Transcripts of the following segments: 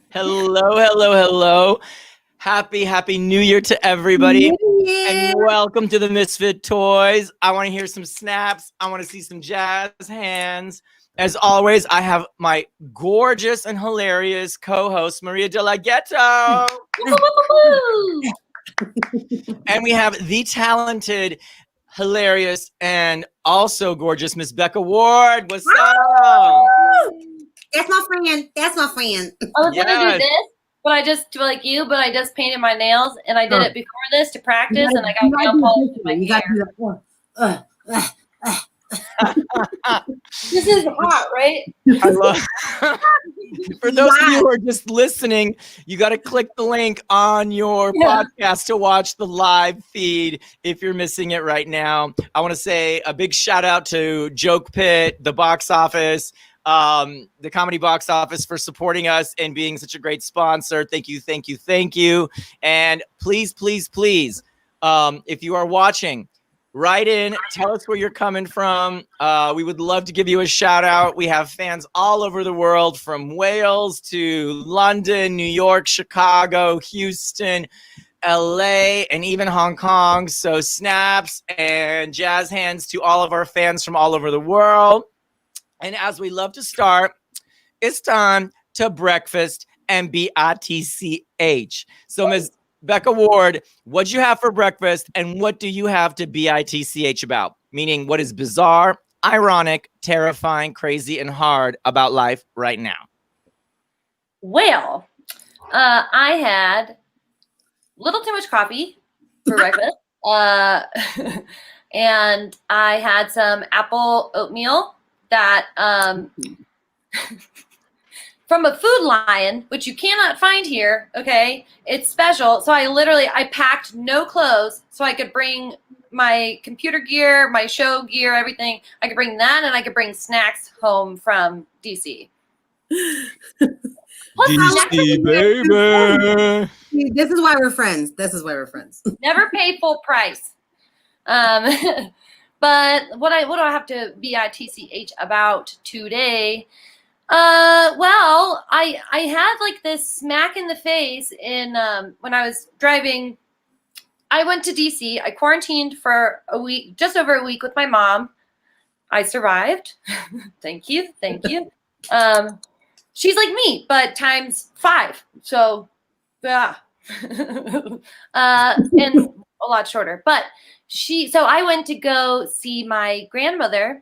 Hello, hello, hello. Happy New Year to everybody. And welcome to the Misfit Toys. I want to hear some snaps. I want to see some jazz hands. As always, I have my gorgeous and hilarious co-host, Maria De La Ghetto. And we have the talented, hilarious, and also gorgeous Miss Becca Ward. What's up? That's my friend. That's my friend. I was gonna do this, but I just painted my nails, and I did it before this to practice, and I got nail polish in my hair. This is hot, right? I love. For those of you who are just listening, you got to click the link on your podcast to watch the live feed if you're missing it right now. I want to say a big shout out to Joke Pit, the box office, the comedy box office, for supporting us and being such a great sponsor. Thank you, thank you, thank you. And please, if you are watching, write in, tell us where you're coming from. We would love to give you a shout out. We have fans all over the world, from Wales to London, New York, Chicago, Houston, LA, and even Hong Kong. So snaps and jazz hands to all of our fans from all over the world. And as we love to start, it's time to breakfast and BITCH. So Ms. Becca Ward, what'd you have for breakfast, and what do you have to BITCH about? Meaning, what is bizarre, ironic, terrifying, crazy, and hard about life right now? Well, I had a little too much coffee for breakfast, and I had some apple oatmeal that from a Food Lion, which you cannot find here, okay? It's special. So I packed no clothes so I could bring my computer gear, my show gear, everything. I could bring that, and I could bring snacks home from DC. DC, baby. This is why we're friends. Never paid full price. But what do I have to BITCH about today? Well, I had like this smack in the face in when I was driving. I went to DC. I quarantined for a week, just over a week, with my mom. I survived. Thank you. She's like me, but times 5. So, yeah, and a lot shorter. But so I went to go see my grandmother.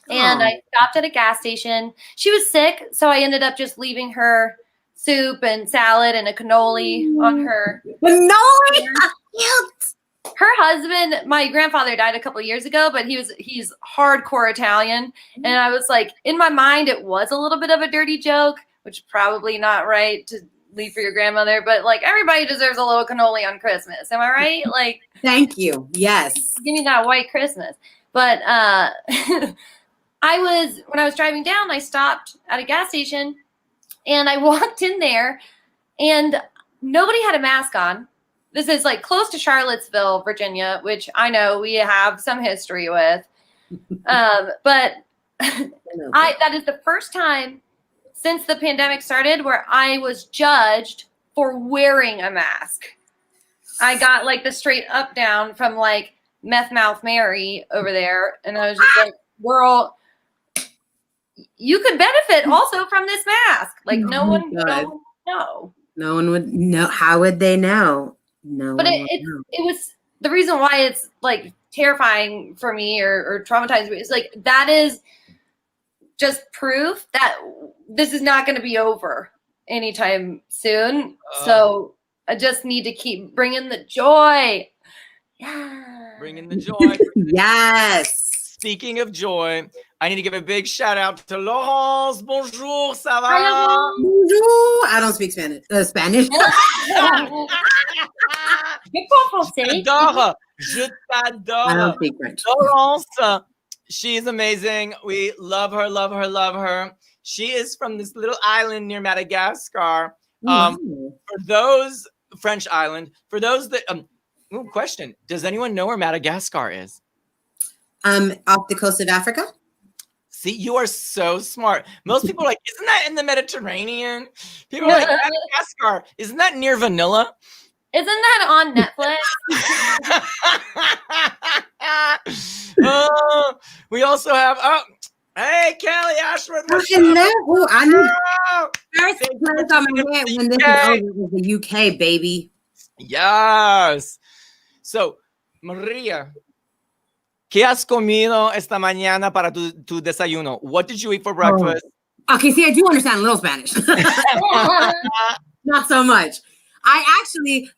And I stopped at a gas station. She was sick, so I ended up just leaving her soup and salad and a cannoli on her. Cannoli? Cute. Her husband, my grandfather died a couple of years ago, but he's hardcore Italian. And I was like, in my mind, it was a little bit of a dirty joke, which is probably not right to leave for your grandmother. But like, everybody deserves a little cannoli on Christmas. Am I right? Like, thank you. Yes. Give me that white Christmas. But when I was driving down, I stopped at a gas station, and I walked in there, and nobody had a mask on. This is like close to Charlottesville, Virginia, which I know we have some history with. But that is the first time since the pandemic started where I was judged for wearing a mask. I got like the straight up down from like Meth Mouth Mary over there, and I was just like, girl, you could benefit also from this mask. Like no one would know. No one would know. How would they know? No. But it was the reason why it's like terrifying for me or traumatizing me. It's like that is just proof that this is not going to be over anytime soon. So I just need to keep bringing the joy. Yeah. Bringing the joy. Yes. Speaking of joy, I need to give a big shout out to Laurence. Bonjour, ça va? Bonjour. I don't speak Spanish. Spanish. Je t'adore. I don't speak French. Laurence, she is amazing. We love her. She is from this little island near Madagascar. For those French island, for those that question, does anyone know where Madagascar is? Off the coast of Africa. See, you are so smart. Most people are like, isn't that in the Mediterranean? People are like, Madagascar, isn't that near Vanilla? Isn't that on Netflix? Oh, we also have, hey, Kelly Ashworth. Hello. I need Oh, first place on my head when this is over was the UK, baby. yes. So, Maria, ¿qué has comido esta mañana para tu desayuno? What did you eat for breakfast? Okay, see, I do understand a little Spanish. Not so much.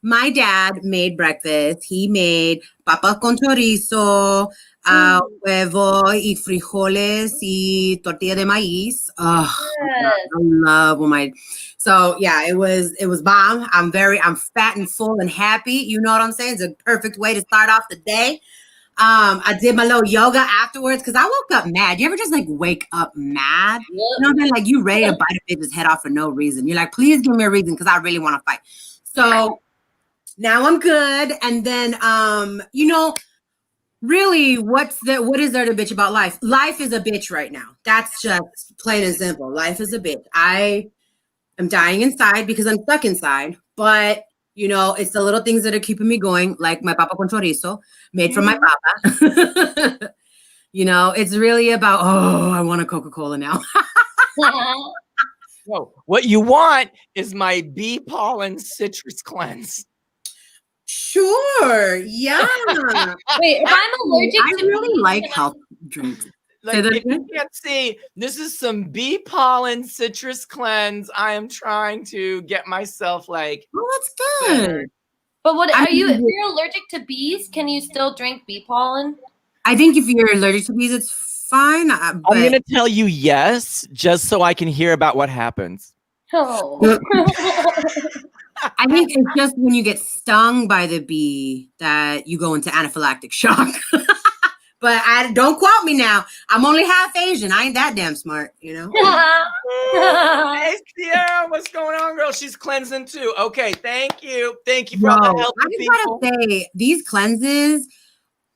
My dad made breakfast. He made papa con chorizo, huevo y frijoles y tortilla de maíz. Oh, Yes. I love my. So yeah, it was bomb. I'm fat and full and happy. You know what I'm saying? It's a perfect way to start off the day. I did my little yoga afterwards because I woke up mad. You ever just like wake up mad? Yep. You know what I'm saying? Like you ready to bite a bitch's head off for no reason. You're like, please give me a reason because I really want to fight. So now I'm good. And then, really, what is there to bitch about life? Life is a bitch right now. That's just plain and simple. Life is a bitch. I am dying inside because I'm stuck inside. But, it's the little things that are keeping me going, like my papa con chorizo made from my papa. It's really about, I want a Coca-Cola now. No, what you want is my bee pollen citrus cleanse. Sure. Yeah. Wait, if I'm allergic I to really bees, like health drinks. Like, if you can't see, this is some bee pollen citrus cleanse. I am trying to get myself like. Oh, that's good. But if you're allergic to bees, can you still drink bee pollen? I think if you're allergic to bees, it's fine. I'm going to tell you yes, just so I can hear about what happens. Oh. I think it's just when you get stung by the bee that you go into anaphylactic shock. But don't quote me now. I'm only half Asian. I ain't that damn smart, Hey, Sierra, what's going on, girl? She's cleansing too. Okay, thank you. Thank you for all the help. I just gotta say, these cleanses,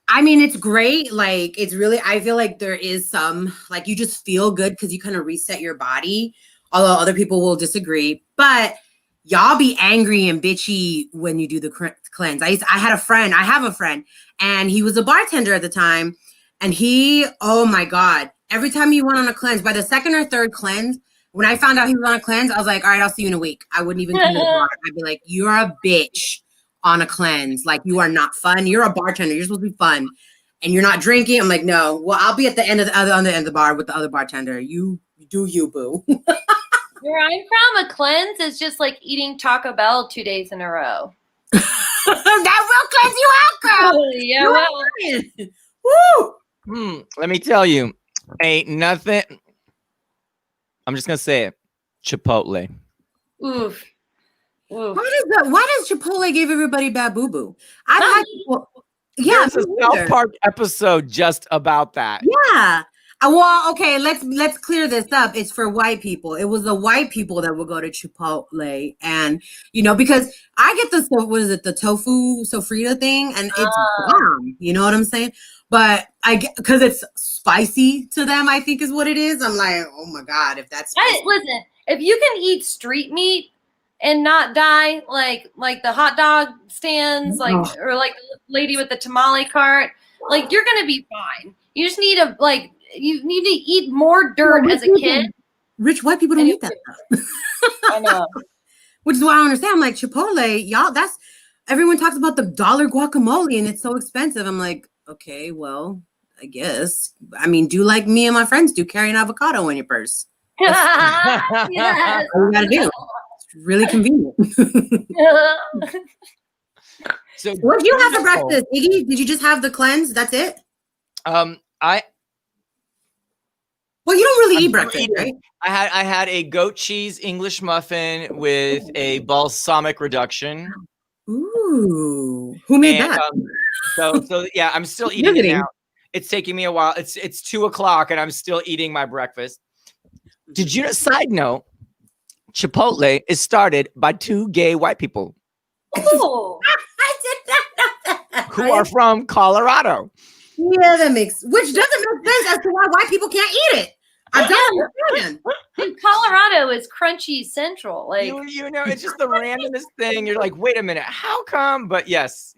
I mean, it's great. Like, it's really, I feel like there is some, like, you just feel good because you kind of reset your body. Although other people will disagree. But y'all be angry and bitchy when you do the cleanse. I have a friend, and he was a bartender at the time. And oh my God, every time he went on a cleanse, by the second or third cleanse, when I found out he was on a cleanse, I was like, all right, I'll see you in a week. I wouldn't even come to the bar. I'd be like, you're a bitch on a cleanse. Like, you are not fun. You're a bartender. You're supposed to be fun. And you're not drinking. I'm like, no. Well, I'll be at the end of on the end of the bar with the other bartender. You do you, boo. Where I'm from, a cleanse is just like eating Taco Bell 2 days in a row. That will cleanse you out, girl. Yeah, well. Woo! Let me tell you, ain't nothing. I'm just gonna say it. Chipotle. Oof. Why does Chipotle give everybody bad boo boo? I've had people. Yeah, there's a South Park episode just about that. Yeah. Well, okay, let's clear this up. It's for white people. It was the white people that would go to Chipotle, and because I get the tofu sofrito thing, and it's bomb. You know what I'm saying? But because it's spicy to them, I think is what it is. I'm like, oh my God, if that's listen, if you can eat street meat and not die like the hot dog stands, or like the lady with the tamale cart, like you're gonna be fine. You just need you need to eat more dirt as a kid. Rich white people don't eat that stuff. I know. Which is why I don't understand. I'm like, Chipotle, y'all, everyone talks about the $1 guacamole and it's so expensive. I'm like, okay, well, I guess. I mean, do like me and my friends do, carry an avocado in your purse. Yes. All you gotta do. It's really convenient. So what did you have for breakfast, Iggy? Did you just have the cleanse? That's it? Well, you don't really eat breakfast, right? I had a goat cheese English muffin with a balsamic reduction. Ooh, who made that? So yeah, I'm still eating it now. It's taking me a while. It's 2:00 and I'm still eating my breakfast. Did you know? Side note: Chipotle is started by 2 gay white people. Oh, I did not know that. Who are from Colorado. Yeah, which doesn't make sense as to why white people can't eat it. I don't understand. Dude, Colorado is crunchy central. Like You know, it's just the randomest thing. You're like, wait a minute, how come? But yes.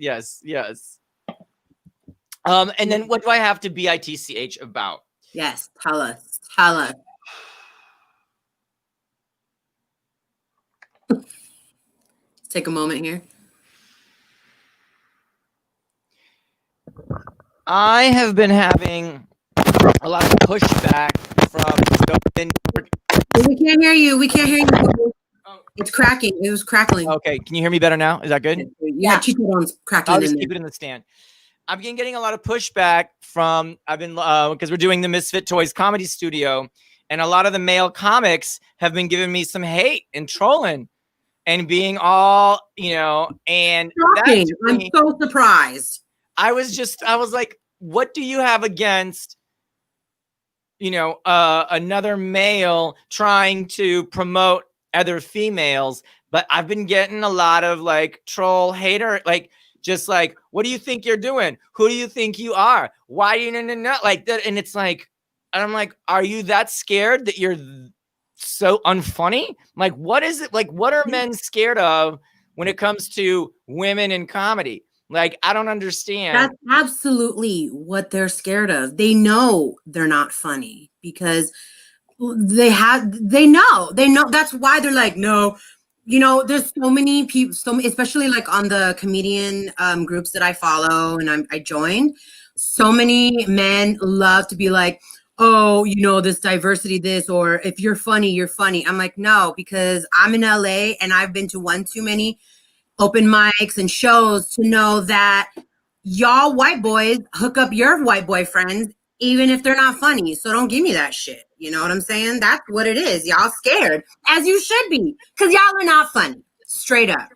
And then what do I have to bitch about? Yes, tell us. Tell us. Take a moment here. I have been having a lot of pushback from. We can't hear you. We can't hear you. It's cracking. It was crackling. Okay, can you hear me better now? Is that good? Yeah, chicharron's crackling. I'll just keep it in the stand. I've been getting a lot of pushback from because we're doing the Misfit Toys Comedy Studio, and a lot of the male comics have been giving me some hate and trolling and being all, and Shocking. I'm so surprised. I was like, what do you have against, another male trying to promote other females? But I've been getting a lot of like troll hater, like, just like, what do you think you're doing? Who do you think you are? Why do you not like that? And it's like, and I'm like, are you that scared that you're so unfunny? Like, what is it? Like, what are men scared of when it comes to women in comedy? Like, I don't understand. That's absolutely what they're scared of. They know they're not funny because they know. That's why they're like, no. There's so many people, especially like on the comedian groups that I follow and I joined. So many men love to be like, oh, this diversity, this, or if you're funny, you're funny. I'm like, no, because I'm in LA and I've been to one too many open mics and shows to know that y'all white boys hook up your white boyfriends even if they're not funny. So don't give me that shit. You know what I'm saying? That's what it is. Y'all scared, as you should be, because y'all are not funny. Straight up.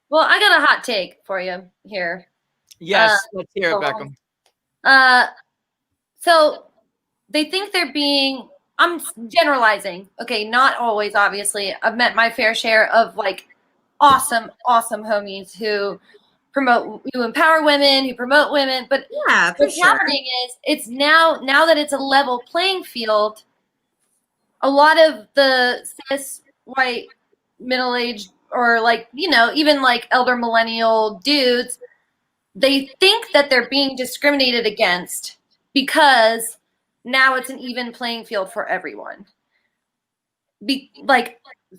well, I got a hot take for you here. Yes, let's hear it, Beckham. So they think they're being, I'm generalizing. Okay, not always, obviously. I've met my fair share of like awesome homies who empower women, who promote women. But yeah, what's happening is it's now that it's a level playing field, a lot of the cis white middle-aged or like, even like elder millennial dudes, they think that they're being discriminated against because now it's an even playing field for everyone.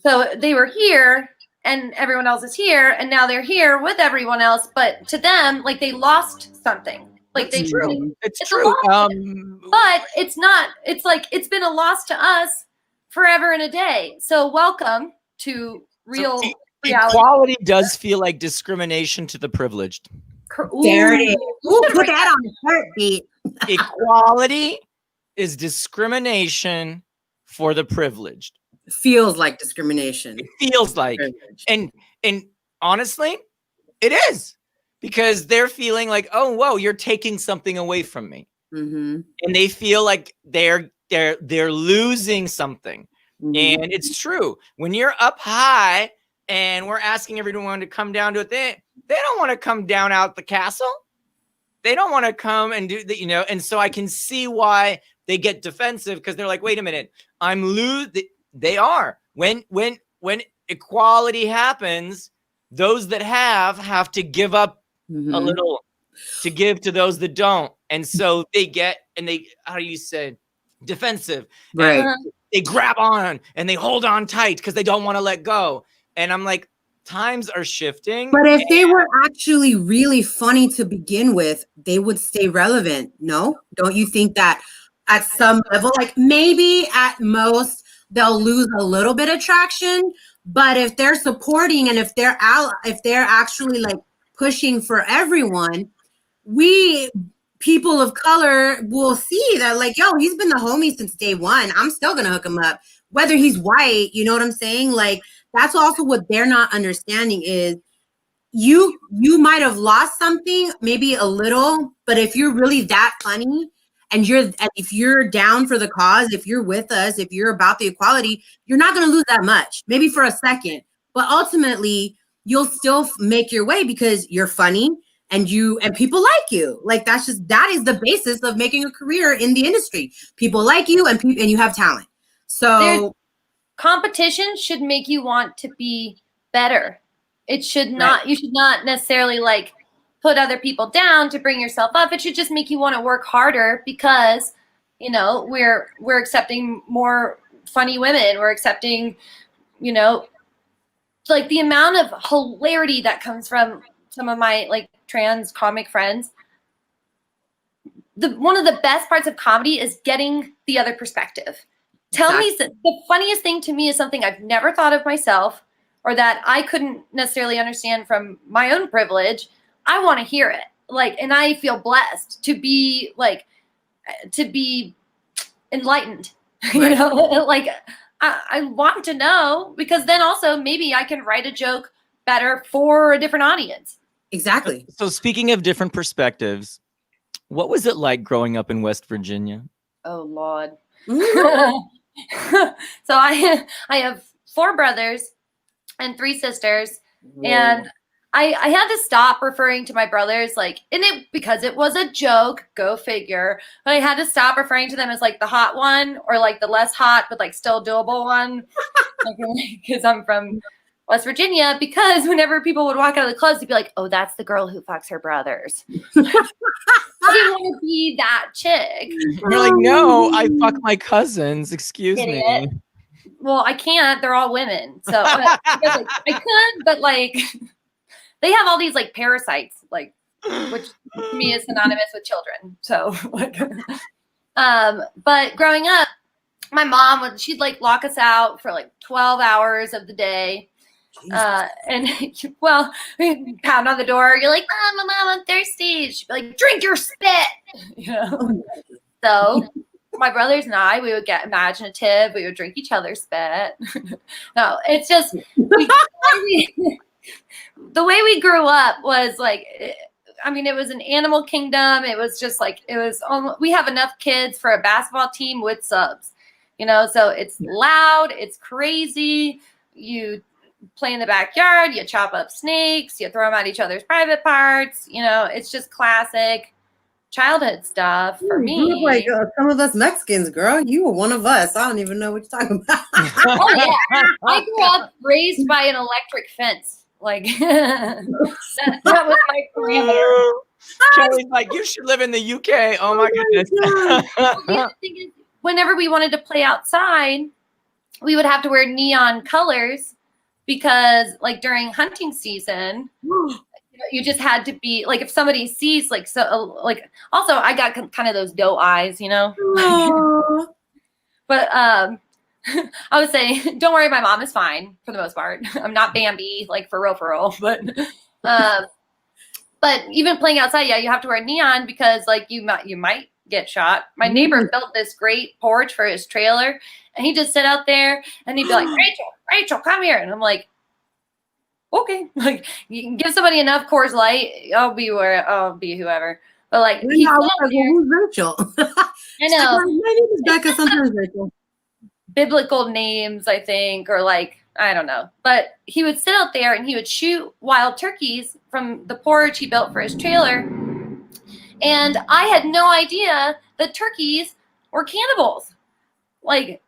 So they were here and everyone else is here, and now they're here with everyone else. But to them, like they lost something. Like it's true. It's true. But it's not. It's like it's been a loss to us forever and a day. So welcome to real reality. Equality does feel like discrimination to the privileged. There it is. Ooh, put that on the heartbeat. Equality is discrimination for the privileged. Feels like discrimination. It feels like, and honestly, it is, because they're feeling like, oh, whoa, you're taking something away from me, and they feel like they're losing something. And it's true. When you're up high and we're asking everyone to come down to it, they don't want to come down out the castle. They don't want to come and do that, and so I can see why they get defensive, because they're like, wait a minute, I'm losing. They are. When equality happens, those that have to give up a little to give to those that don't. And so they get, how do you say, defensive. Right. They grab on and they hold on tight because they don't want to let go. And I'm like, times are shifting. But if they were actually really funny to begin with, they would stay relevant. No? Don't you think that at some level, like maybe at most, they'll lose a little bit of traction, but if they're supporting and if they're actually like pushing for everyone, we people of color will see that like, yo, he's been the homie since day one. I'm still gonna hook him up, whether he's white. You know what I'm saying? Like that's also what they're not understanding is you might have lost something, maybe a little, but if you're really that funny. And if you're down for the cause, if you're with us, if you're about the equality, you're not going to lose that much, maybe for a second. But ultimately, you'll still make your way because you're funny. and people like you. Like that is the basis of making a career in the industry. People like you and you have talent. So competition should make you want to be better. It should not, you should not necessarily like put other people down to bring yourself up. It should just make you want to work harder because, you know, we're accepting more funny women. We're accepting, you know, like the amount of hilarity that comes from some of my like trans comic friends. One of the best parts of comedy is getting the other perspective. Tell me, the funniest thing to me is something I've never thought of myself or that I couldn't necessarily understand from my own privilege. I want to hear it. Like, and I feel blessed to be enlightened, you know, like I want to know, because then also maybe I can write a joke better for a different audience. Exactly. So speaking of different perspectives, what was it like growing up in West Virginia? Oh, Lord. So I have 4 brothers and 3 sisters. Whoa. And I had to stop referring to my brothers like, because it was a joke, go figure. But I had to stop referring to them as like the hot one or like the less hot, but like still doable one. Because I'm from West Virginia, because whenever people would walk out of the clubs, they'd be like, oh, that's the girl who fucks her brothers. I didn't want to be that chick. You're like, no, I fuck my cousins. Excuse me. Well, I can't. They're all women. So I could, but like they have all these like parasites, like, which to me is synonymous with children. So like, but growing up, my mom she'd like lock us out for like 12 hours of the day. And well, pound on the door. You're like, Mom, I'm thirsty. She'd be like, drink your spit. You know. So my brothers and I, we would get imaginative. We would drink each other's spit. No, it's just the way we grew up was like, I mean, it was an animal kingdom. It was just like we have enough kids for a basketball team with subs. You know, so it's loud. It's crazy. You play in the backyard, you chop up snakes, you throw them at each other's private parts. You know, it's just classic childhood stuff for me. You look like some of us Mexicans, girl. You were one of us. I don't even know what you're talking about. Oh yeah, I grew up raised by an electric fence. Like that was my parameter. Kelly's like, you should live in the UK. Oh my goodness. The thing is, whenever we wanted to play outside, we would have to wear neon colors. Because like during hunting season, you just had to be like, if somebody sees like, so like, also I got kind of those doe eyes, you know. But I would say, don't worry, my mom is fine for the most part. I'm not Bambi, like for real. But even playing outside, yeah, you have to wear neon because like you might get shot. My neighbor built this great porch for his trailer, and he'd just sit out there and he'd be like, Rachel, come here. And I'm like, okay, like you can give somebody enough Coors Light, I'll be whoever. But like, who's Rachel? I know. My name is Becca. Sometimes Rachel. Biblical names, I think, or like, I don't know. But he would sit out there and he would shoot wild turkeys from the porch he built for his trailer. And I had no idea that turkeys were cannibals. Like,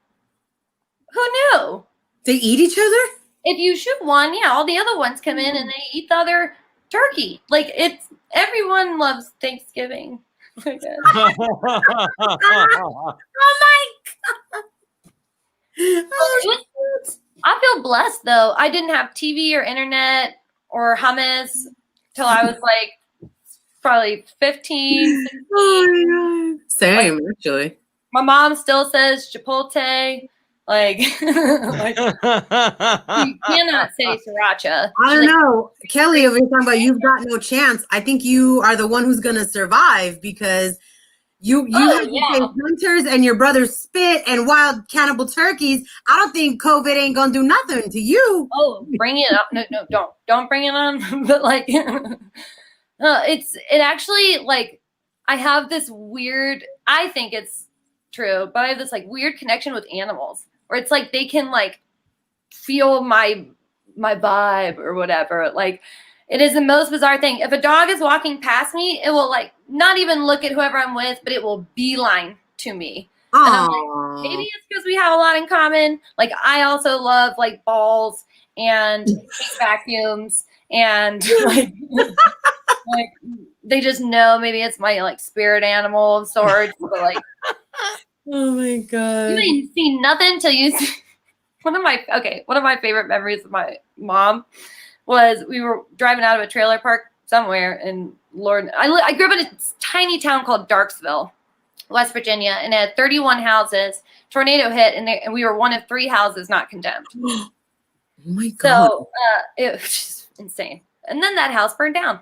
who knew? They eat each other? If you shoot one, yeah, all the other ones come in and they eat the other turkey. Like, everyone loves Thanksgiving. Oh my God. I feel blessed though. I didn't have TV or internet or hummus till I was like probably 15, 16. Oh my God. Same, actually. My mom still says Chipotle. Like, you cannot say sriracha. I don't know. Kelly, over here talking about you've got no chance. I think you are the one who's going to survive because you have to face hunters and your brother's spit and wild cannibal turkeys. I don't think COVID ain't going to do nothing to you. Oh, bring it up. No, don't bring it on. But like, it actually like, I have this weird, I think it's true, but I have this like weird connection with animals. Or it's like they can like feel my vibe or whatever. Like It is the most bizarre thing. If a dog is walking past me, it will like not even look at whoever I'm with, but it will beeline to me. And I'm like, maybe it's because we have a lot in common. Like I also love like balls and hate vacuums and like, like they just know maybe it's my like spirit animal of sorts. But like, oh my god, you ain't seen nothing till you see. One of my favorite memories of my mom was we were driving out of a trailer park somewhere in I grew up in a tiny town called Darksville, West Virginia, and it had 31 houses. Tornado hit, and we were one of 3 houses not condemned. oh my god. So it was just insane. And then that house burned down.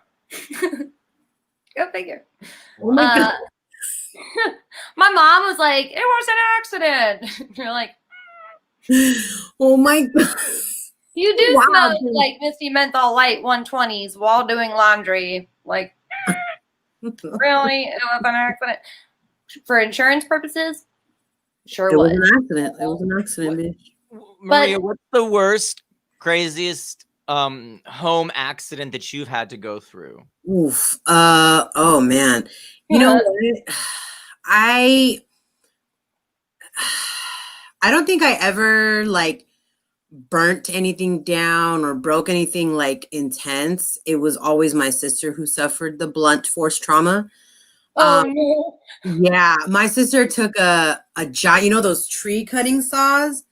Go figure. Oh my god. My mom was like, "It was an accident." You're like, oh my god. you do Wow, smell dude. like Misty Menthol Light 120s while doing laundry. Like, really? It was an accident. For insurance purposes, sure It was was. an accident. It was an accident, bitch. Maria, what's the worst, craziest home accident that you've had to go through? Oof. Oh man. You know what? I don't think I ever like burnt anything down or broke anything like intense. It was always my sister who suffered the blunt force trauma. Oh no. Yeah, my sister took a giant, you know, those tree cutting saws.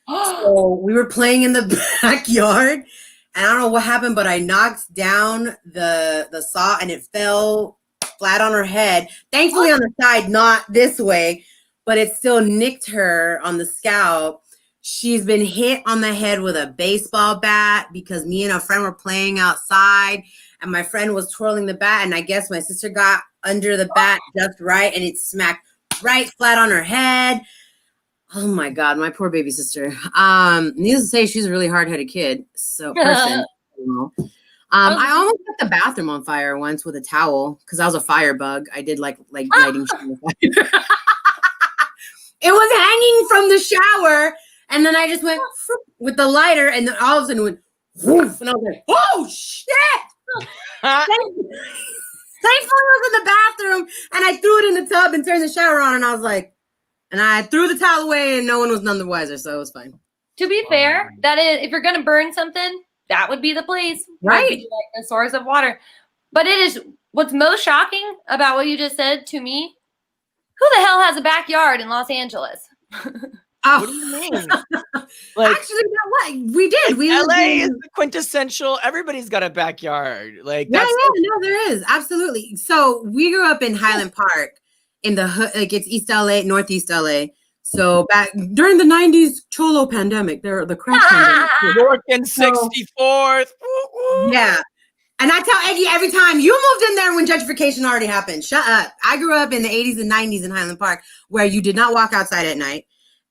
So we were playing in the backyard, and I don't know what happened, but I knocked down the saw, and it fell flat on her head. Thankfully, on the side, not this way, but it still nicked her on the scalp. She's been hit on the head with a baseball bat because me and a friend were playing outside, and my friend was twirling the bat, and I guess my sister got under the bat just right, and it smacked right flat on her head. Oh my god, my poor baby sister. Needless to say, she's a really hard-headed kid. So person. I almost set the bathroom on fire once with a towel because I was a firebug. I did like lighting shit on fire. It was hanging from the shower, and then I just went with the lighter, and then all of a sudden it went woof, and I was like, "Oh shit!" Thankfully, I was in the bathroom, and I threw it in the tub and turned the shower on, and I was like, and I threw the towel away, and no one was none the wiser, so it was fine. To be fair, that is, if you're gonna burn something, that would be the place, right? Like the source of water. But it is what's most shocking about what you just said to me. Who the hell has a backyard in Los Angeles? Oh. What do you mean? Like, actually, you know what? We did. Like LA is the quintessential. Everybody's got a backyard. Like, no, there is absolutely. So we grew up in Highland Park in the hood, like it's East LA, Northeast LA. So back during the 90s Cholo pandemic, the crash pandemic. York and 64th. Yeah. And I tell Eddie every time, you moved in there when gentrification already happened. Shut up. I grew up in the 80s and 90s in Highland Park where you did not walk outside at night.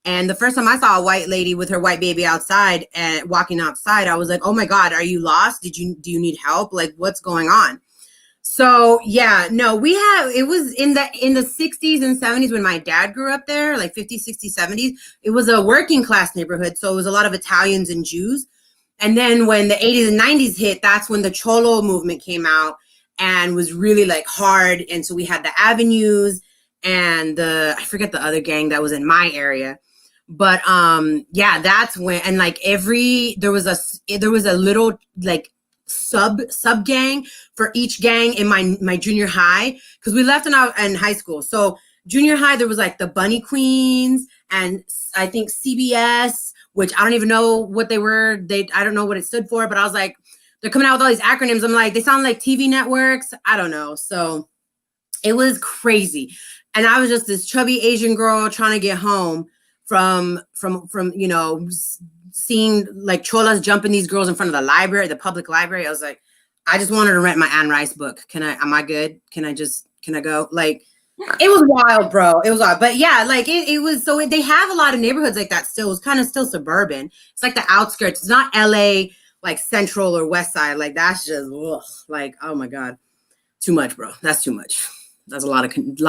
And the first time I saw a white lady with her white baby outside and walking outside, I was like, oh my God, are you lost? Do you need help? Like, what's going on? So yeah, no, it was in the 60s and 70s when my dad grew up there, like 50s, 60s, 70s. It was a working class neighborhood. So it was a lot of Italians and Jews. And then when the 80s and 90s hit, that's when the Cholo movement came out and was really like hard. And so we had the Avenues and I forget the other gang that was in my area. But yeah, that's when, and like there was a little like sub gang for each gang in my junior high, because we left in high school. So junior high, there was like the Bunny Queens and I think CBS, which I don't even know what they were. I don't know what it stood for, but I was like, they're coming out with all these acronyms. I'm like, they sound like TV networks. I don't know. So it was crazy. And I was just this chubby Asian girl trying to get home from you know, seeing like cholas jumping these girls in front of the library, the public library. I was like, I just wanted to rent my Anne Rice book. Am I good? Can I go? Like, it was wild, bro. It was wild. But yeah, like it was, so they have a lot of neighborhoods like that still. It's kind of still suburban. It's like the outskirts. It's not LA, like Central or West Side. Like that's just, ugh, like, oh my God. Too much, bro. That's too much. That's a lot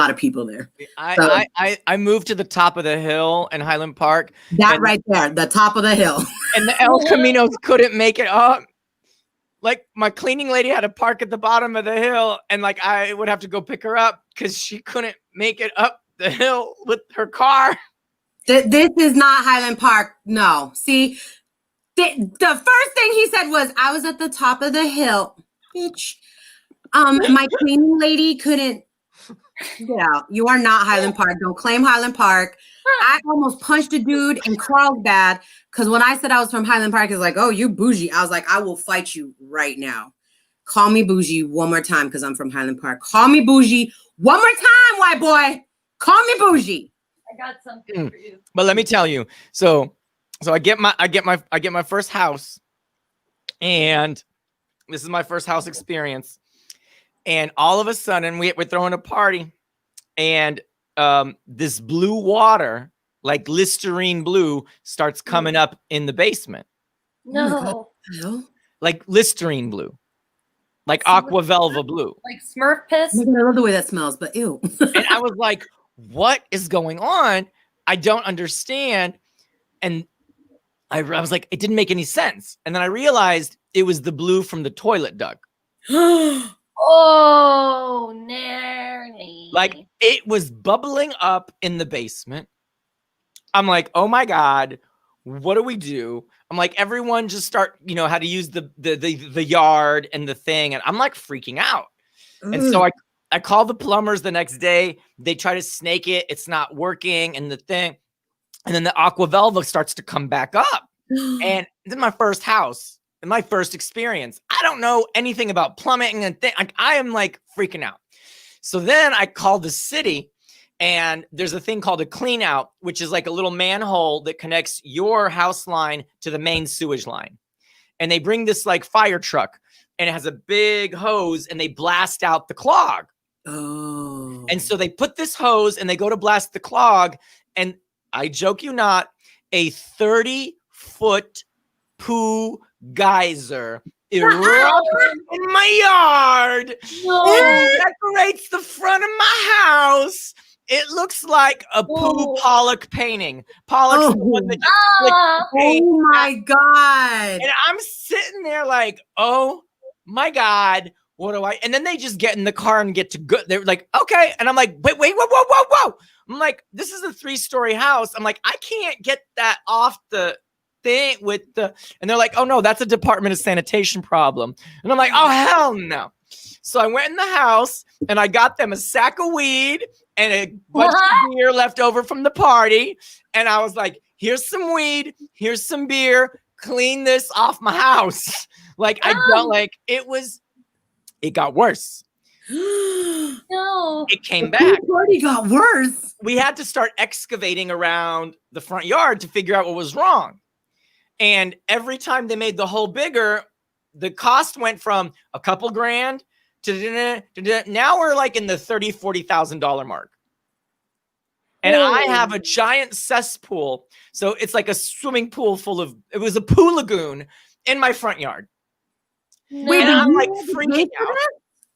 of people there. I moved to the top of the hill in Highland Park. That right there, the top of the hill. And the El Caminos couldn't make it up. like my cleaning lady had to park at the bottom of the hill, and like I would have to go pick her up because she couldn't make it up the hill with her car. This is not Highland Park. No. See, the first thing he said was, I was at the top of the hill. Bitch. My cleaning lady couldn't get out. You are not Highland Park. Don't claim Highland Park. I almost punched a dude in Carlsbad because when I said I was from Highland Park, he's like, oh, you bougie. I was like, I will fight you right now. Call me bougie one more time because I'm from Highland Park. Call me bougie one more time, white boy. Call me bougie. I got something for you. But let me tell you, so I get my first house, and this is my first house experience. And all of a sudden, we're throwing a party, and this blue water, like Listerine blue, starts coming up in the basement. No. No. Like Listerine blue, like Aqua Velva blue. Like Smurf piss? I love the way that smells, but ew. And I was like, what is going on? I don't understand. And I was like, it didn't make any sense. And then I realized it was the blue from the toilet duct. Oh, nanny. Like it was bubbling up in the basement. I'm like, oh my God, what do we do? I'm like, everyone just start, how to use the yard and the thing. And I'm like freaking out. And so I call the plumbers the next day. They try to snake it. It's not working. And the thing. And then the Aqua Velva starts to come back up. And this is my first house and my first experience. I don't know anything about plumbing and I am like freaking out. So then I called the city, and there's a thing called a clean out, which is like a little manhole that connects your house line to the main sewage line. And they bring this like fire truck, and it has a big hose, and they blast out the clog. Oh. And so they put this hose and they go to blast the clog. And I joke you not, a 30-foot poo geyser erupts in my yard. No. It decorates the front of my house. It looks like a poo Pollock painting. Pollock's the one that just flicked the paint. Oh my God. And I'm sitting there like, oh my God, what do I? And then they just get in the car and get to go. They're like, okay. And I'm like, wait, whoa. I'm like, this is a 3-story house. I'm like, I can't get that off the thing and they're like, oh no, that's a Department of Sanitation problem. And I'm like, oh hell no. So I went in the house and I got them a sack of weed and a bunch of beer left over from the party. And I was like, here's some weed, here's some beer, clean this off my house. Like I don't like it got worse. No. It came back. The party got worse. We had to start excavating around the front yard to figure out what was wrong. And every time they made the hole bigger, the cost went from a couple grand to now we're like in the $30,000-$40,000 mark. And I have a giant cesspool. So it's like a swimming pool it was a pool lagoon in my front yard. No. And I'm like freaking out.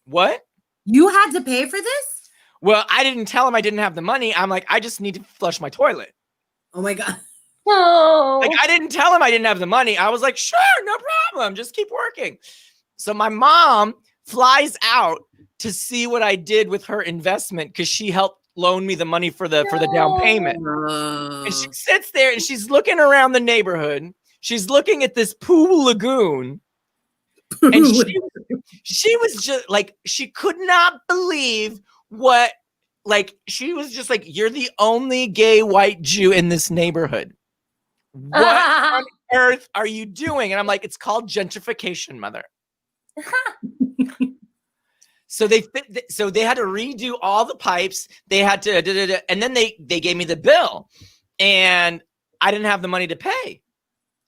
What? You had to pay for this? Well, I didn't tell him I didn't have the money. I'm like, I just need to flush my toilet. Oh my God. No. Like, I didn't tell him I didn't have the money. I was like, sure, no problem. Just keep working. So my mom flies out to see what I did with her investment because she helped loan me the money for the down payment. And she sits there and she's looking around the neighborhood. She's looking at this pool lagoon. And she was just like, she could not believe what, like, she was just like, you're the only gay white Jew in this neighborhood. What on earth are you doing? And I'm like, it's called gentrification, mother. So they had to redo all the pipes. They had to, and then they gave me the bill, and I didn't have the money to pay,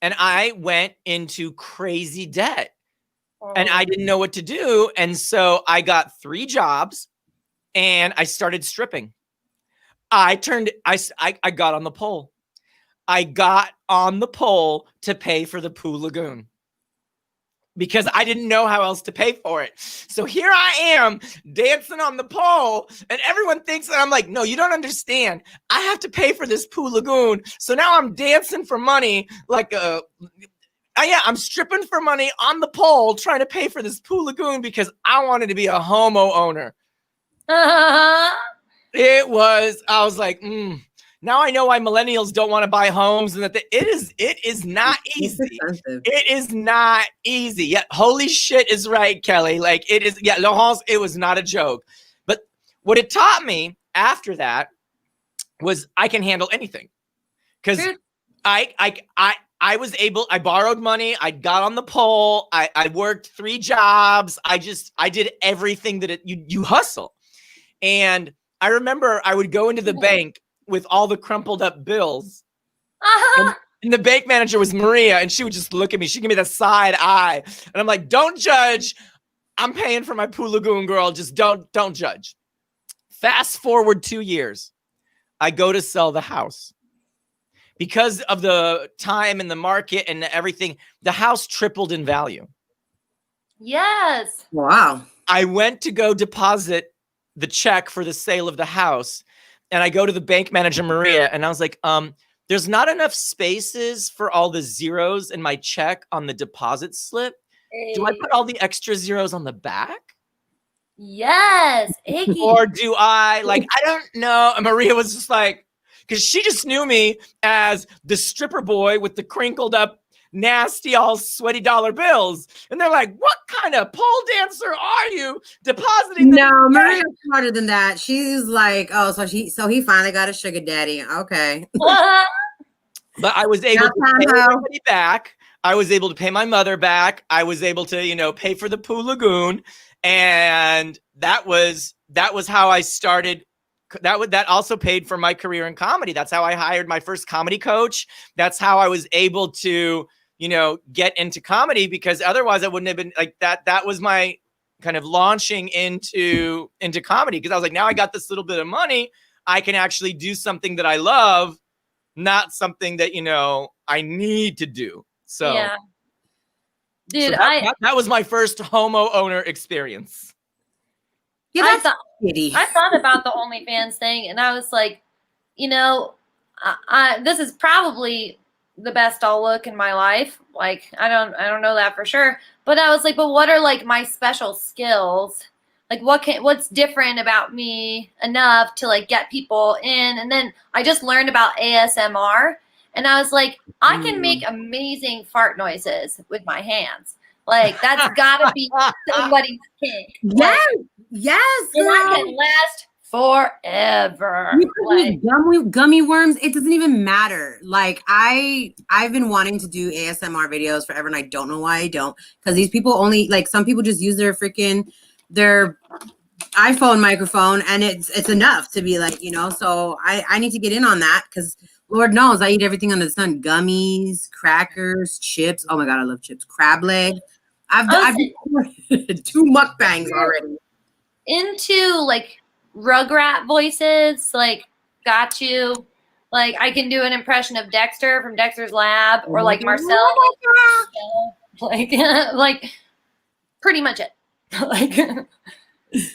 and I went into crazy debt, and I didn't know what to do, and so I got 3 jobs, and I started stripping. I got on the pole. I got on the pole to pay for the Poo Lagoon because I didn't know how else to pay for it. So here I am dancing on the pole, and everyone thinks that I'm like, no, you don't understand. I have to pay for this Poo Lagoon. So now I'm dancing for money like I'm stripping for money on the pole trying to pay for this pool lagoon because I wanted to be a homo owner. I was like, now I know why millennials don't want to buy homes, and that it is not easy. It is not easy. Yeah, holy shit is right, Kelly. Like it is. Yeah, Laurence, it was not a joke. But what it taught me after that was I can handle anything, because I was able. I borrowed money. I got on the pole. I worked 3 jobs. I did everything that you hustle. And I remember I would go into the bank with all the crumpled up bills. And the bank manager was Maria, and she would just look at me. She'd give me the side eye. And I'm like, don't judge. I'm paying for my pool lagoon, girl. Just don't judge. Fast forward 2 years. I go to sell the house. Because of the time and the market and everything, the house tripled in value. Yes. Wow. I went to go deposit the check for the sale of the house, and I go to the bank manager, Maria, and I was like, there's not enough spaces for all the zeros in my check on the deposit slip. Do I put all the extra zeros on the back? Yes. Or do I, I don't know. And Maria was just like, because she just knew me as the stripper boy with the crinkled up, nasty, all sweaty dollar bills. And they're like, what kind of pole dancer are you depositing? No, Maria's smarter than that. She's like, oh, so he finally got a sugar daddy. Okay. But I was able to pay everybody back. I was able to pay my mother back. I was able to, pay for the pool lagoon. And that was how I started. That also paid for my career in comedy. That's how I hired my first comedy coach. That's how I was able to, get into comedy, because otherwise I wouldn't have been like that. That was my kind of launching into comedy, because I was like, now I got this little bit of money. I can actually do something that I love, not something that, I need to do. So, yeah. Dude, so that was my first homo owner experience. Yeah, I thought about the OnlyFans thing, and I was like, this is probably the best I'll look in my life. Like, I don't know that for sure, but I was like, but what are like my special skills? Like, what's different about me enough to like get people in? And then I just learned about ASMR, and I was like, I can make amazing fart noises with my hands. Like, that's gotta be somebody's kink. Yes. Like, yes. And I can last forever. Gummy worms, it doesn't even matter. Like, I've been wanting to do ASMR videos forever, and I don't know why I don't. Because these people only, like, some people just use their iPhone microphone, and it's enough to be like, so I need to get in on that, because Lord knows I eat everything under the sun. Gummies, crackers, chips. Oh my God, I love chips. Crab leg. I've done 2 mukbangs already. Into like Rugrat voices, like, got you. Like, I can do an impression of Dexter from Dexter's Lab, or like Marcel. Like pretty much it. Like,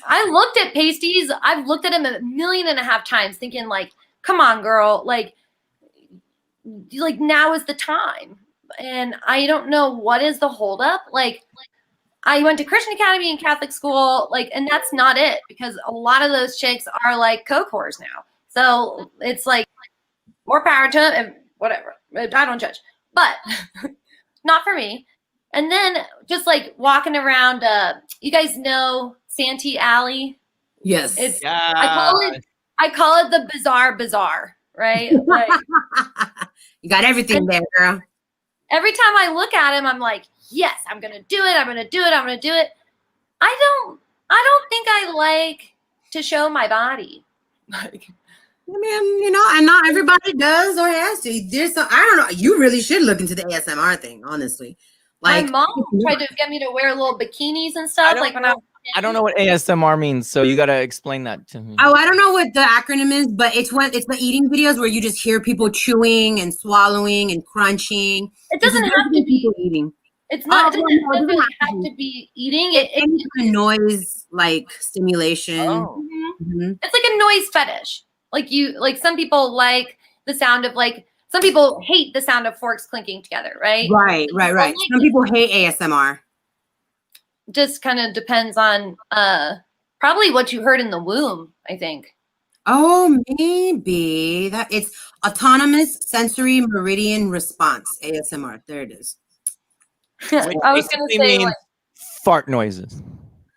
I looked at Pasties. I've looked at him 1.5 million times, thinking like, come on, girl, like now is the time. And I don't know what is the holdup. Like, I went to Christian Academy and Catholic school, like, and that's not it, because a lot of those chicks are like coke whores now. So it's like, more power to them, and whatever. I don't judge, but not for me. And then just like walking around, you guys know Santee Alley? Yes. I call it the bizarre bazaar, right? Like, you got everything there, girl. Every time I look at him, I'm like, yes, I'm gonna do it. I'm gonna do it. I'm gonna do it. I don't think I like to show my body. Like, I mean, and not everybody does or has to. There's I don't know. You really should look into the ASMR thing, honestly. Like, my mom tried to get me to wear little bikinis and stuff. Like, when I don't know what ASMR means, so you got to explain that to me. Oh, I don't know what the acronym is, but it's the eating videos where you just hear people chewing and swallowing and crunching. It doesn't have to be eating. It's not. It doesn't have to be eating. It's a noise, like, stimulation. Oh. Mm-hmm. It's like a noise fetish. Like, some people like the sound of like some people hate the sound of forks clinking together, right? Right. Some people hate ASMR. Just kind of depends on probably what you heard in the womb, I think. Oh, maybe that it's autonomous sensory meridian response, ASMR. There it is. Which I was gonna basically say means like fart noises.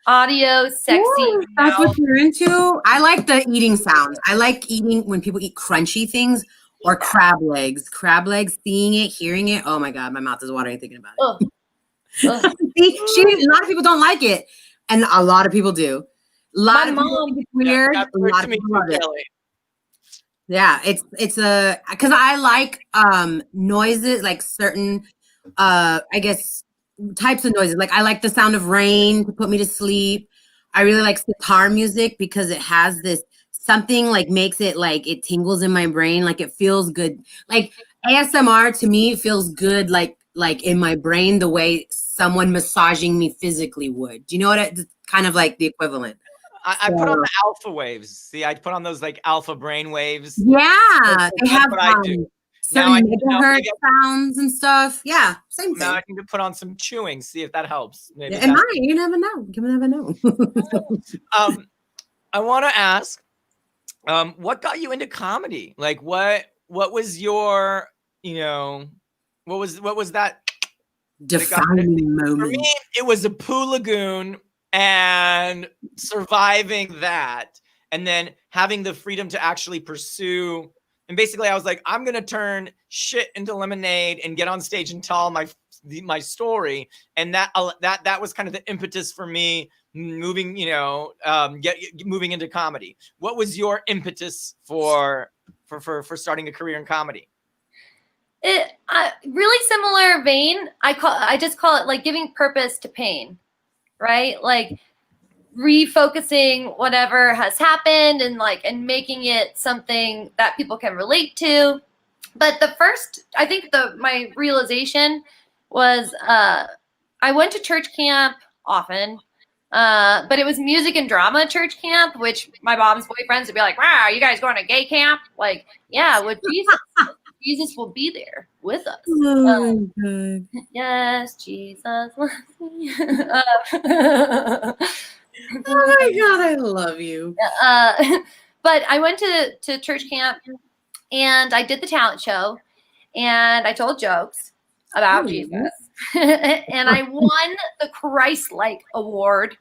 audio, sexy. Ooh, that's mouth. what you're into. I like the eating sounds. I like eating when people eat crunchy things or crab legs. Crab legs, seeing it, hearing it. Oh my God, my mouth is watering thinking about it. Ugh. Ugh. See, a lot of people don't like it, and a lot of people do. A lot My of people mom- think it's weird. That's A weird lot to of me people too, love it. Kelly. Yeah, it's a because I like noises, like certain I guess types of noises. Like I like the sound of rain to put me to sleep. I really like sitar music because it has this something like makes it like it tingles in my brain, like it feels good. Like ASMR to me feels good like in my brain the way someone massaging me physically would. Do you know what it's kind of like the equivalent? I put on the alpha waves. See, I put on those like alpha brain waves. Yeah, they have what I do. certain Now megahertz sounds and stuff. Yeah, same Now thing. I need to put on some chewing, see if that helps. Maybe Yeah, it might. You never know. You never know. I want to ask, what got you into comedy? Like, what was your, what was that Defining moment. For me, it was a Poo Lagoon and surviving that, and then having the freedom to actually pursue. And basically, I was like, I'm gonna turn shit into lemonade and get on stage and tell my story. And that was kind of the impetus for me moving, moving into comedy. What was your impetus for starting a career in comedy? Really similar vein. I just call it like giving purpose to pain, right? Like refocusing whatever has happened and making it something that people can relate to. But I think my realization was I went to church camp often, but it was music and drama church camp, which my mom's boyfriends would be like, "Wow, you guys going to gay camp?" Like, yeah, with Jesus will be there with us. Oh my God. Yes, Jesus. Oh my God, I love you. But I went to church camp and I did the talent show and I told jokes about Jesus. And I won the Christ-like award,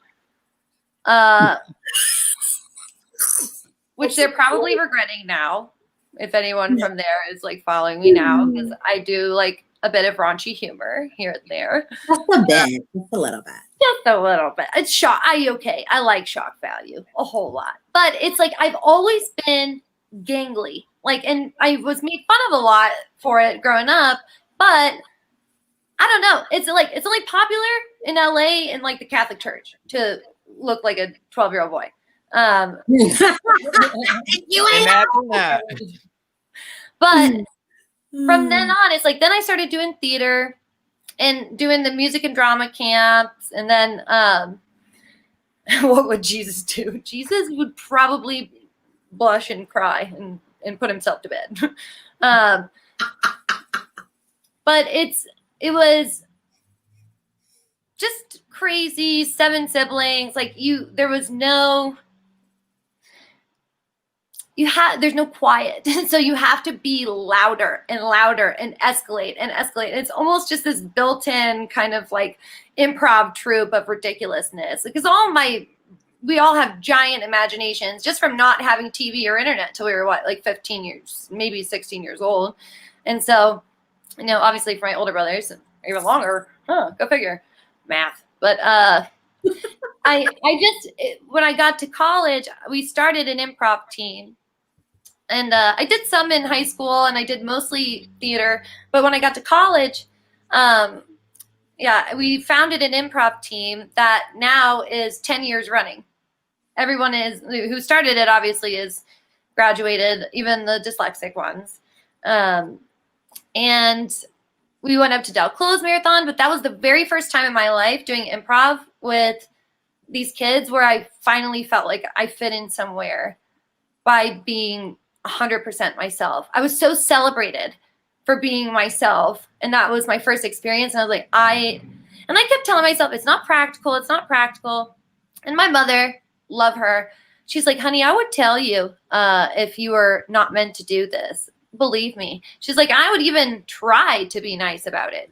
which they're probably regretting now. If anyone from there is like following me now, because I do like a bit of raunchy humor here and there. Just a bit. Just a little bit. Just a little bit. It's shock. I like shock value a whole lot. But it's like I've always been gangly. Like, and I was made fun of a lot for it growing up, but I don't know. It's only popular in LA and like the Catholic Church to look like a 12-year-old boy. You Imagine that. But from then on, it's like then I started doing theater and doing the music and drama camps. And then what would Jesus do? Jesus would probably blush and cry and put himself to bed. But it was just crazy. 7 siblings. Like there was no... there's no quiet. So you have to be louder and louder and escalate and escalate. And it's almost just this built-in kind of like improv troupe of ridiculousness. Because we all have giant imaginations just from not having TV or internet till we were like 15 years, maybe 16 years old. And so, obviously for my older brothers, even longer, go figure, math. But when I got to college, we started an improv team. And I did some in high school and I did mostly theater. But when I got to college, we founded an improv team that now is 10 years running. Everyone who started it obviously is graduated, even the dyslexic ones. And we went up to Del Close Marathon, but that was the very first time in my life doing improv with these kids where I finally felt like I fit in somewhere by being 100% myself. I was so celebrated for being myself. And that was my first experience. And I was like, I kept telling myself, it's not practical. It's not practical. And my mother, love her. She's like, honey, I would tell you if you were not meant to do this. Believe me. She's like, I would even try to be nice about it.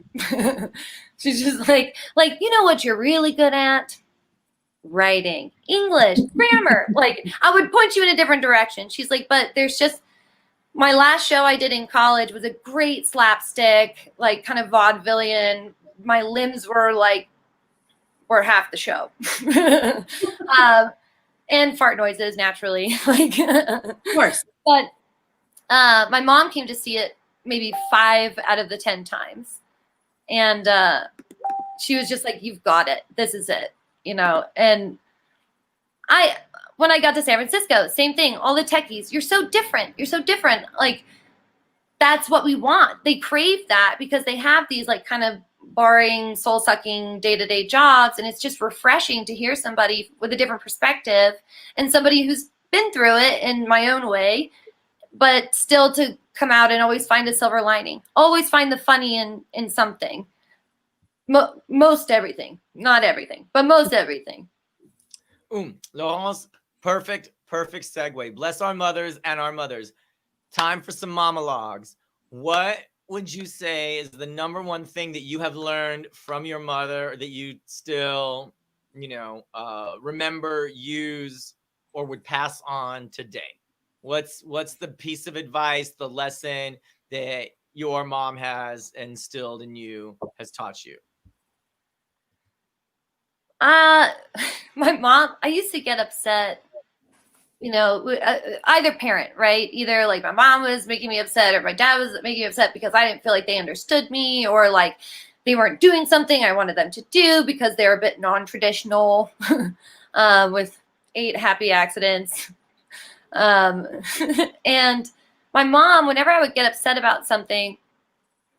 She's just like, you know what you're really good at? Writing, English, grammar. Like, I would point you in a different direction. She's like, but there's just, my last show I did in college was a great slapstick, like kind of vaudevillian. My limbs were half the show. And fart noises naturally. Like, Of course. But my mom came to see it maybe 5 out of the 10 times. And she was just like, you've got it. This is it. You know, and when I got to San Francisco, same thing. All the techies, you're so different. You're so different. Like, that's what we want. They crave that because they have these like kind of boring, soul-sucking day-to-day jobs. And it's just refreshing to hear somebody with a different perspective and somebody who's been through it in my own way, but still to come out and always find a silver lining, always find the funny in something. Most everything, not everything, but most everything. Laurence, perfect segue. Bless our mothers and our mothers. Time for some monologues. What would you say is the number one thing that you have learned from your mother that you still, remember, use, or would pass on today? What's the piece of advice, the lesson that your mom has instilled in you, has taught you? My mom, I used to get upset, either parent, right? Either like my mom was making me upset or my dad was making me upset because I didn't feel like they understood me, or like they weren't doing something I wanted them to do because they were a bit non-traditional with 8 happy accidents. And my mom, whenever I would get upset about something,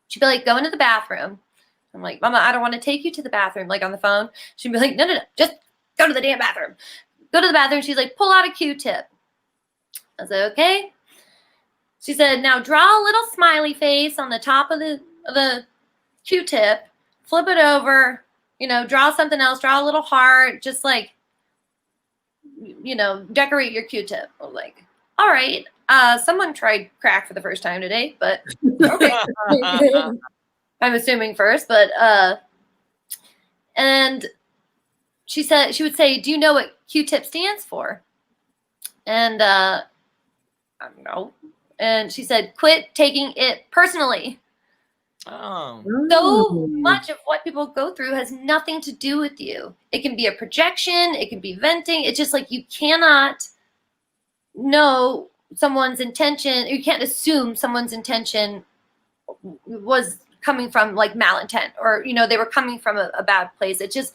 she'd be like, go into the bathroom. I'm like, Mama, I don't want to take you to the bathroom, like on the phone. She'd be like, no, just go to the damn bathroom. Go to the bathroom. She's like, pull out a Q-tip. I said, okay. She said, now draw a little smiley face on the top of the Q-tip, flip it over, draw something else, draw a little heart, just like, decorate your Q-tip. I was like, all right. Someone tried crack for the first time today, but okay. I'm assuming first, but and she would say, do you know what Q-tip stands for? And I don't know. And she said, quit taking it personally. Oh. So much of what people go through has nothing to do with you. It can be a projection, it can be venting. It's just like you cannot know someone's intention. You can't assume someone's intention was coming from like malintent, or they were coming from a bad place. It just,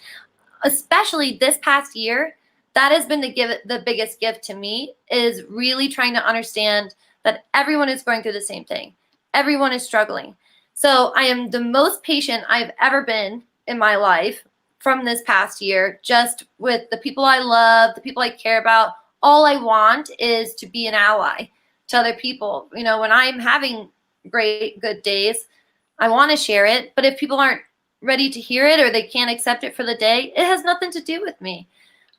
especially this past year, that has been the biggest gift to me, is really trying to understand that everyone is going through the same thing. Everyone is struggling. So I am the most patient I've ever been in my life from this past year, just with the people I love, the people I care about. All I want is to be an ally to other people. When I'm having good days, I want to share it, but if people aren't ready to hear it or they can't accept it for the day, it has nothing to do with me.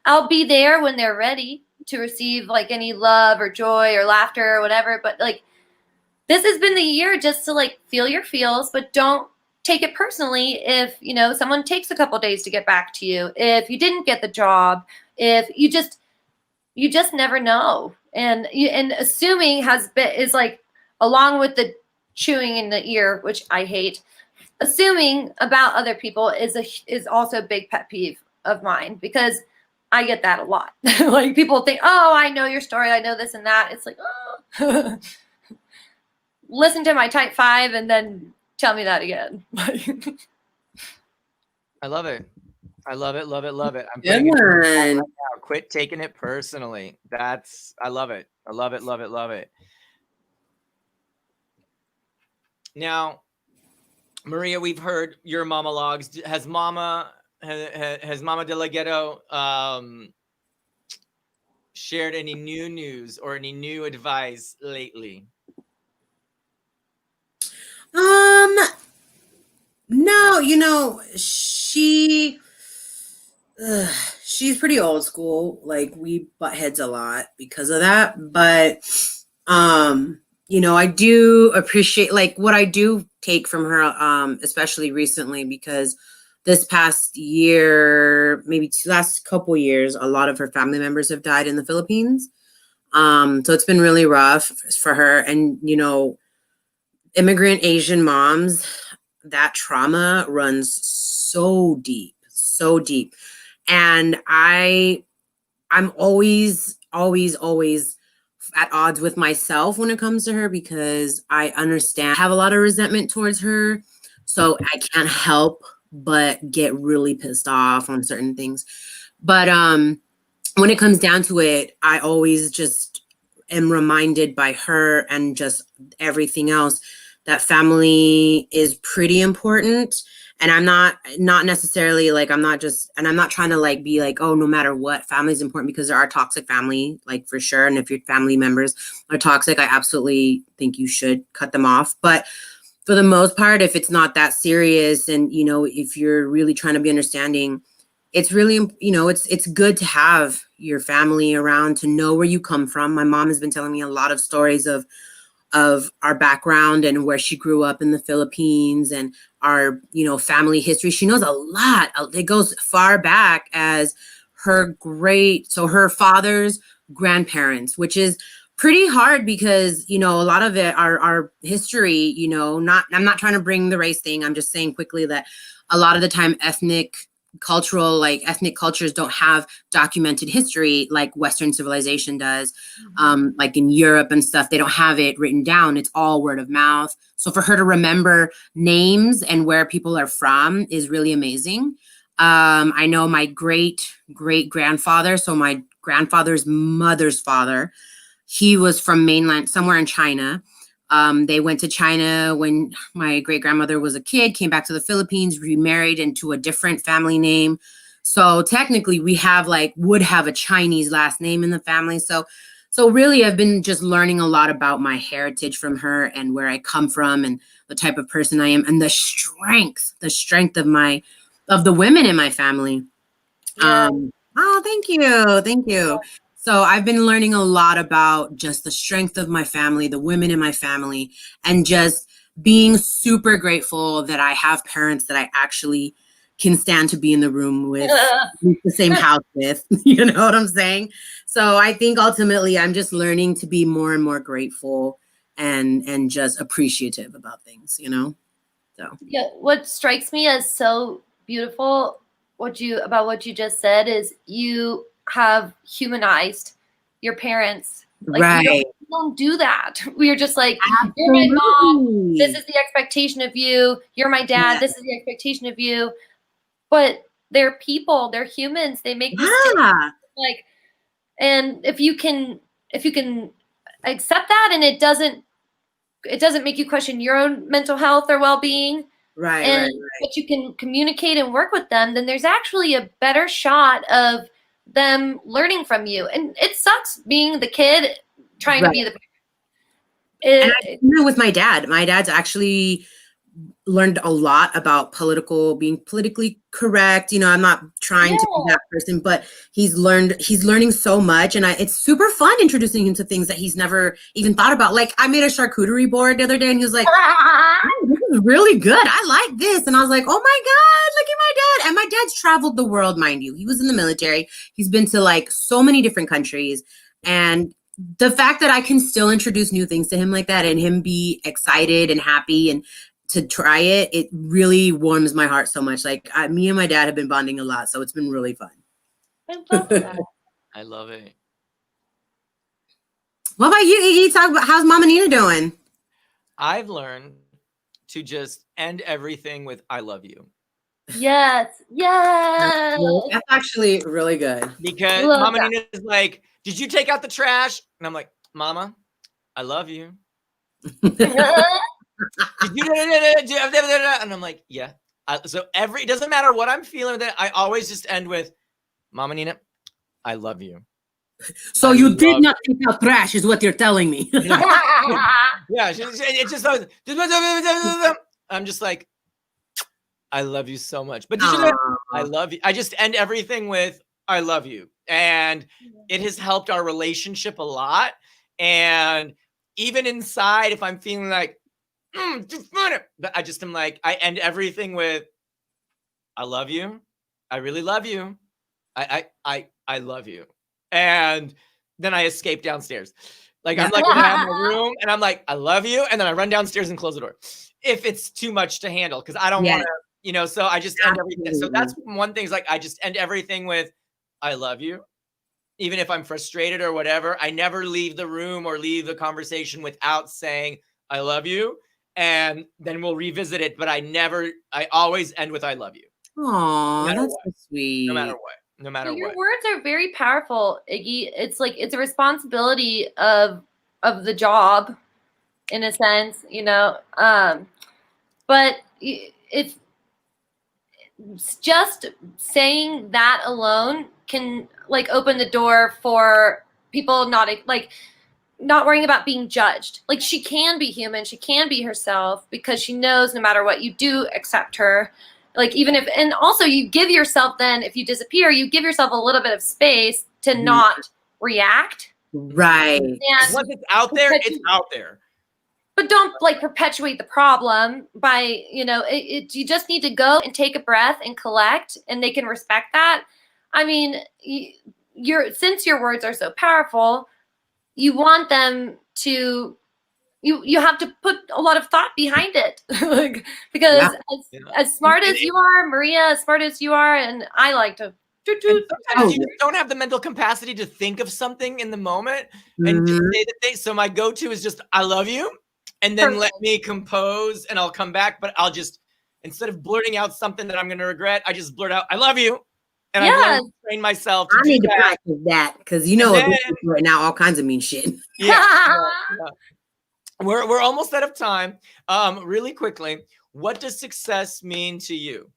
I'll be there when they're ready to receive like any love or joy or laughter or whatever. But like, this has been the year just to like feel your feels, but don't take it personally if, someone takes a couple days to get back to you, if you didn't get the job, if you just never know. And assuming is like, along with the chewing in the ear, which I hate, assuming about other people is also a big pet peeve of mine, because I get that a lot. Like, people think, oh, I know your story, I know this and that. It's like, oh, listen to my type 5 and then tell me that again. I love it. I love it. Love it. Love it. I'm Good putting it one. right now. Quit taking it personally. I love it. I love it. Love it. Love it. Now, Maria, we've heard your monologues. Has Mama De La Ghetto shared any new news or any new advice lately? Um, no, ugh, she's pretty old school. Like we butt heads a lot because of that. But I do appreciate like what I do take from her, especially recently because this past year, maybe last couple years, a lot of her family members have died in the Philippines. So it's been really rough for her. And immigrant Asian moms, that trauma runs so deep, so deep. And I'm always at odds with myself when it comes to her because I understand I have a lot of resentment towards her. So I can't help but get really pissed off on certain things. But when it comes down to it, I always just am reminded by her and just everything else that family is pretty important. And I'm not necessarily like I'm not trying to like be like, oh, no matter what, family is important because there are toxic family, like for sure. And if your family members are toxic, I absolutely think you should cut them off. But for the most part, if it's not that serious and if you're really trying to be understanding, it's really it's good to have your family around to know where you come from. My mom has been telling me a lot of stories of our background and where she grew up in the Philippines and our family history. She knows a lot. It goes far back as her father's grandparents, which is pretty hard because a lot of it our history, I'm not trying to bring the race thing. I'm just saying quickly that a lot of the time ethnic cultures don't have documented history like Western civilization does. Like in Europe and stuff, they don't have it written down. It's all word of mouth. So for her to remember names and where people are from is really amazing. I know my great grandfather, so my grandfather's mother's father, he was from mainland, somewhere in China. They went to China when my great grandmother was a kid, came back to the Philippines, remarried into a different family name. So technically we would have a Chinese last name in the family. So really I've been just learning a lot about my heritage from her and where I come from and the type of person I am and the strength of the women in my family. Yeah. Oh, thank you. Thank you. So I've been learning a lot about just the strength of my family, the women in my family, and just being super grateful that I have parents that I actually can stand to be in the room with, the same house with, you know what I'm saying? So I think ultimately I'm just learning to be more and more grateful and just appreciative about things, So Yeah, what strikes me as so beautiful what you just said is you have humanized your parents. Like right. you don't do that. We're just like, you're my mom, this is the expectation of you. You're my dad, this is the expectation of you. But they're people, they're humans, they make mistakes. Like, and if you can accept that and it doesn't make you question your own mental health or well-being, right. but you can communicate and work with them, then there's actually a better shot of them learning from you. And it sucks being the kid trying to be the and I do it with my dad. My dad's actually learned a lot about being politically correct. I'm not trying to be that person, but he's learning so much. And it's super fun introducing him to things that he's never even thought about. Like I made a charcuterie board the other day and he was like, oh, this is really good. I like this. And I was like, oh my God, look at my dad. And my dad's traveled the world, mind you. He was in the military. He's been to like so many different countries. And the fact that I can still introduce new things to him like that and him be excited and happy and to try it really warms my heart so much. Like me and my dad have been bonding a lot, so it's been really fun. I love that. I love it. What about you, Iggy? Talk about how's Mama Nina doing? I've learned to just end everything with "I love you." Yes. That's actually really good. Because Mama Nina is like, "Did you take out the trash?" And I'm like, "Mama, I love you." And I'm like, yeah. So it doesn't matter what I'm feeling, that I always just end with, Mama Nina, I love you. So you did not think out trash, is what you're telling me. Yeah, it's just I'm just like, I love you so much. But I love you. I just end everything with I love you. And it has helped our relationship a lot. And even inside, if I'm feeling like, I just am like, I end everything with I love you. I really love you. I love you. And then I escape downstairs. Like I'm like in my room and I'm like, I love you. And then I run downstairs and close the door. If it's too much to handle, because I don't want to, you know, so I just end everything. So that's one thing is like I just end everything with I love you. Even if I'm frustrated or whatever, I never leave the room or leave the conversation without saying I love you. And then we'll revisit it. But I always end with I love you. Oh, that's so sweet. No matter what. No matter what. Your words are very powerful, Iggy. It's like it's a responsibility of the job, in a sense, you know. But it's just saying that alone can like open the door for people not worrying about being judged. Like she can be human, she can be herself because she knows no matter what you do, accept her. Like even if, and also you give yourself then, if you disappear, you give yourself a little bit of space to not react. Right. And once it's out there, it's out there. But don't like perpetuate the problem by, you know, you just need to go and take a breath and collect, and they can respect that. I mean, since your words are so powerful, you want them to, you have to put a lot of thought behind it. Because as smart as you are, Maria, as smart as you are, and I like to sometimes you don't have the mental capacity to think of something in the moment and just say the thing. So my go-to is just I love you, and then let me compose and I'll come back. But I'll just, instead of blurting out something that I'm going to regret, I just blurt out I love you. And I've trained myself to do that. Practice that because you know right now all kinds of mean shit. We're almost out of time. Really quickly, what does success mean to you?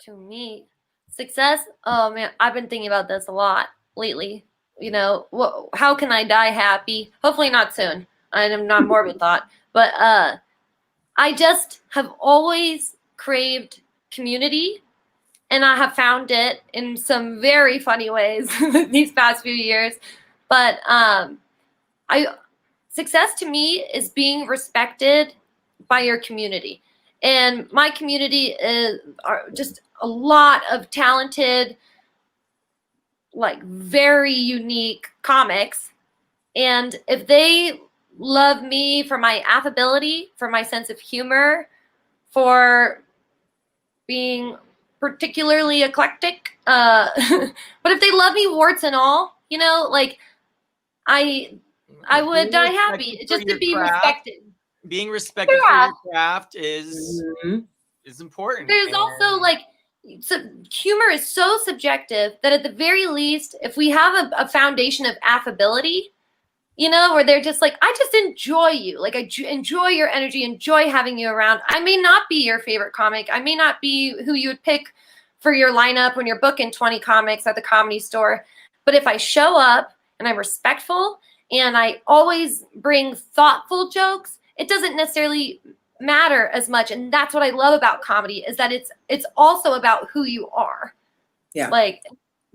To me, success, oh man, I've been thinking about this a lot lately. You know, how can I die happy? Hopefully not soon. I'm not morbid thought, but I just have always craved community, and I have found it in some very funny ways these past few years. But success to me is being respected by your community. And my community are just a lot of talented, like very unique comics. And if they love me for my affability, for my sense of humor, for being particularly eclectic, but if they love me warts and all, you know, like I would die happy just to be respected. Being respected for your craft is important. There's also like, so humor is so subjective that at the very least, if we have a foundation of affability, you know, where they're just like, I just enjoy you. Like I enjoy your energy, enjoy having you around. I may not be your favorite comic. I may not be who you would pick for your lineup when you're booking 20 comics at the Comedy Store. But if I show up and I'm respectful and I always bring thoughtful jokes, it doesn't necessarily matter as much. And that's what I love about comedy, is that it's also about who you are. Yeah. Like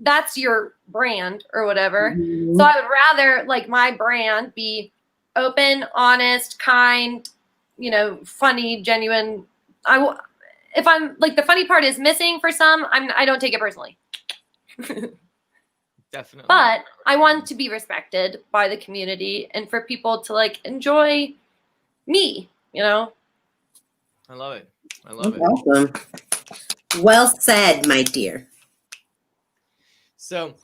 that's your brand or whatever. So I would rather like my brand be open, honest, kind, you know, funny, genuine. If I'm like, the funny part is missing for some, I don't take it personally. Definitely. But I want to be respected by the community and for people to like enjoy me, you know? I love it. I love it. Awesome. Well said, my dear. So,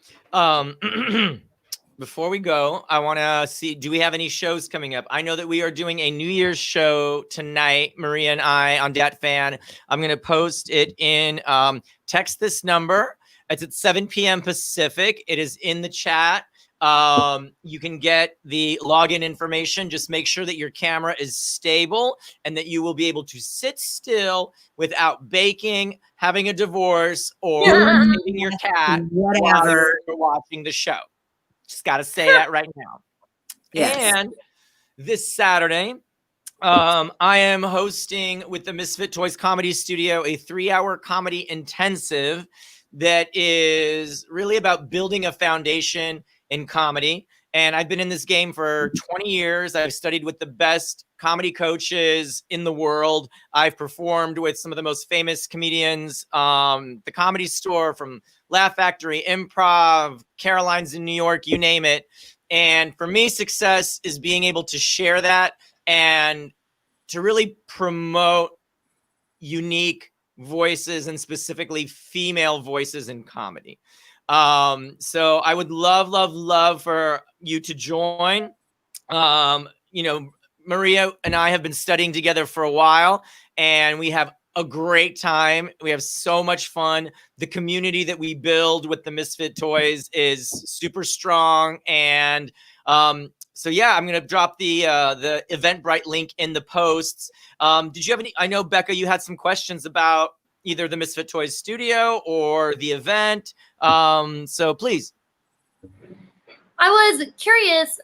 before we go, I want to see, do we have any shows coming up? I know that we are doing a New Year's show tonight, Maria and I, on Dat Fan. I'm going to post it in, text this number. It's at 7 p.m. Pacific. It is in the chat. You can get the login information. Just make sure that your camera is stable and that you will be able to sit still without baking, having a divorce, or taking your cat while you're watching the show. Just got to say that right now. Yes. And this Saturday, I am hosting with the Misfit Toys Comedy Studio a 3-hour comedy intensive that is really about building a foundation in comedy. And I've been in this game for 20 years. I've studied with the best comedy coaches in the world. I've performed with some of the most famous comedians, the Comedy Store, from Laugh Factory, Improv, Caroline's in New York, you name it. And for me, success is being able to share that and to really promote unique voices, and specifically female voices in comedy. So I would love for you to join. Maria and I have been studying together for a while, and we have a great time. We have so much fun. The community that we build with the Misfit Toys is super strong. And so yeah, I'm going to drop the Eventbrite link in the posts. Did you have any? I know, Becca, you had some questions about either the Misfit Toys studio or the event. So please. I was curious.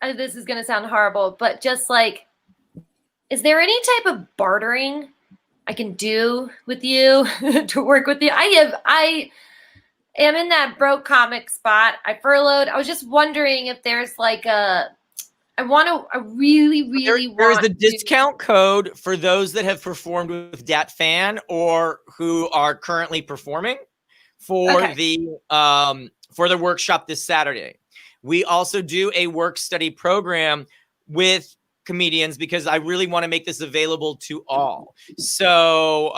This is going to sound horrible, but just like, is there any type of bartering I can do with you to work with you? I am in that broke comic spot. I furloughed. I was just wondering if there's like I really want. There's a discount code for those that have performed with Dat Fan or who are currently performing for the workshop this Saturday. We also do a work study program with comedians because I really want to make this available to all. So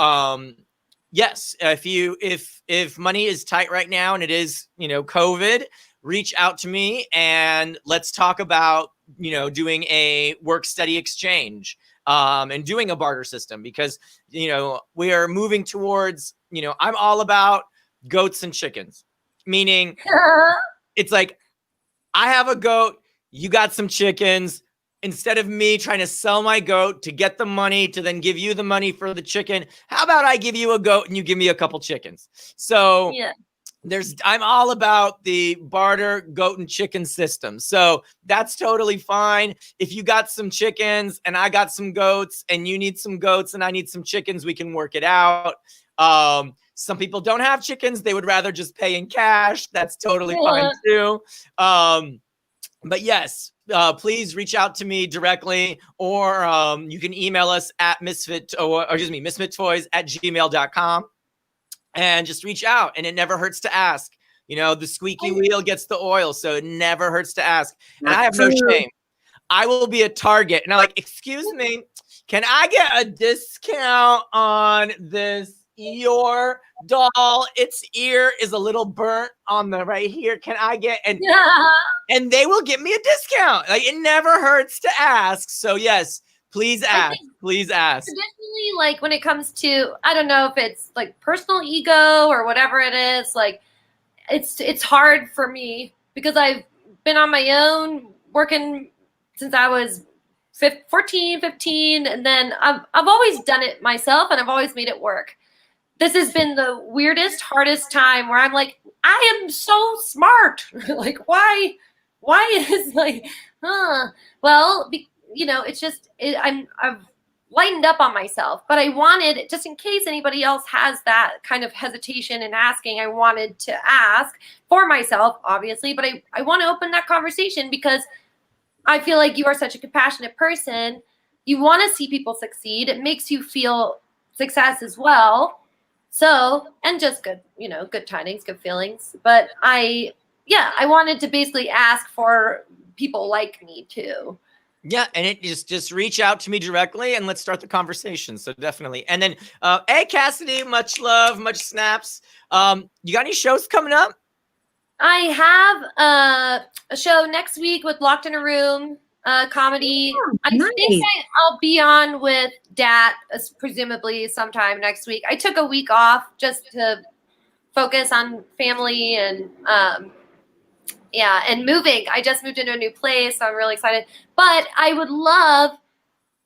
yes, if money is tight right now and it is, COVID, reach out to me and let's talk about, doing a work study exchange and doing a barter system, because, we are moving towards, I'm all about goats and chickens, meaning it's like, I have a goat, you got some chickens. Instead of me trying to sell my goat to get the money to then give you the money for the chicken, how about I give you a goat and you give me a couple chickens? So yeah. I'm all about the barter goat and chicken system. So that's totally fine. If you got some chickens and I got some goats and you need some goats and I need some chickens, we can work it out. Some people don't have chickens. They would rather just pay in cash. That's totally fine too. But yes, please reach out to me directly, or you can email us at misfittoys@gmail.com and just reach out. And it never hurts to ask. The squeaky wheel gets the oil, so it never hurts to ask. And I have no shame. I will be a Target, and I'm like, excuse me, can I get a discount on this Eeyore doll? Its ear is a little burnt on the right here. Can I get and they will give me a discount. Like, it never hurts to ask. So yes, please ask. Please ask. Traditionally, like when it comes to, I don't know if it's like personal ego or whatever it is, like it's hard for me because I've been on my own working since I was 14, 15, and then I've always done it myself and I've always made it work. This has been the weirdest, hardest time where I'm like, I am so smart. Like, why is like, well, it's just, I've lightened up on myself, but I wanted, just in case anybody else has that kind of hesitation in asking, I wanted to ask for myself, obviously, but I want to open that conversation because I feel like you are such a compassionate person. You want to see people succeed. It makes you feel success as well. So, and just good, good tidings, good feelings. But I wanted to basically ask for people like me too. Yeah, and it just reach out to me directly and let's start the conversation. So definitely. And then, hey, Cassidy, much love, much snaps. You got any shows coming up? I have a show next week with Locked in a Room comedy. I think I'll be on with Dat presumably sometime next week. I took a week off just to focus on family and and moving. I just moved into a new place, so I'm really excited. But I would love